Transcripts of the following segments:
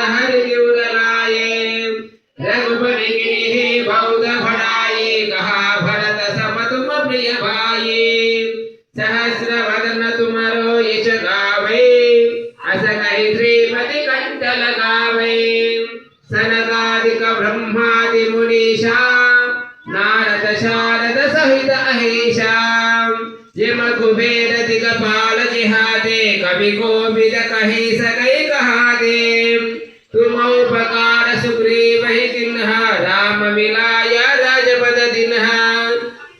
हरि दिउर लाए रघुपति कीन्ही बहुत बड़ाई कहा भरत सम तुम प्रिय भाई सहस्र वदन तुमरो यश गावे अस कहि श्रीपति कंठ लगावे सनकादिक ब्रह्मादि मुनीषा नारद शारद सहित अहिषा यम कुबेर दिगपाल जिहाते कवि कोविद कहि सकै कहाते तुम उपकार सुग्रीव ही किन्हा राम मिलाय राजपद दिन्हा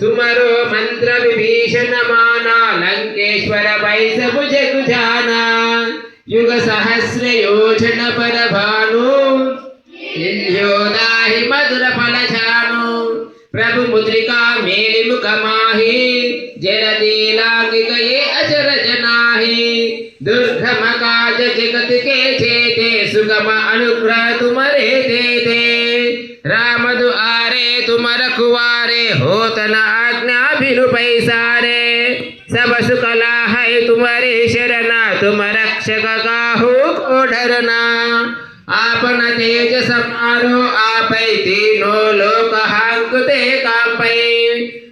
तुमरो मंत्र विभीषण माना लंकेश्वर बैस बुझ गुजाना युग सहस्र योजन पर भानु योदाहि मधुर फल जानु प्रभु मुद्रिका मेलि मुख माहि जरति लांघि गए अजर जनाहि दुर्गम काज जगत के जेते सुगम अनुग्रह तुमरे देते राम दुआरे तुम रखवारे होत न आज्ञा बिनु पैसारे सब सुख लाहै तुम्हारे शरणा तुम रक्षक काहू को डरना आपन तेज समारो आपै तीनों लोक हांकते कांपै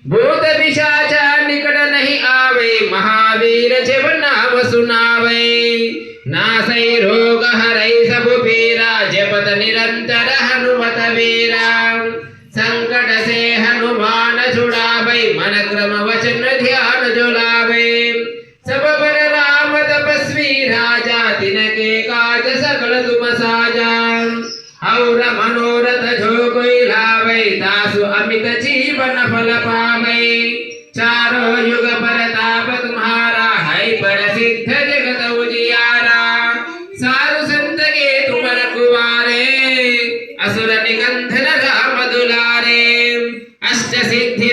भूत पिशाच निकट नहीं आवे महावीर जब नाम सुनावे नासै रोग हरै सब पीरा जपत निरंतर हनुमत वीरा संकट से हनुमान छुड़ावे मन क्रम वचन ध्यान जुलावे सब पर राम तपस्वी राजा तिनके काज सकल तुम साजा और मनोरथ जो कोई लावे तासु अमित जीवन फल पावे चारों युग परताप तुम्हारा है प्रसिद्ध जगत उजियारा सारु संत के तुम रखवारे असुर निकंदन राम दुलारे अष्ट सिद्धि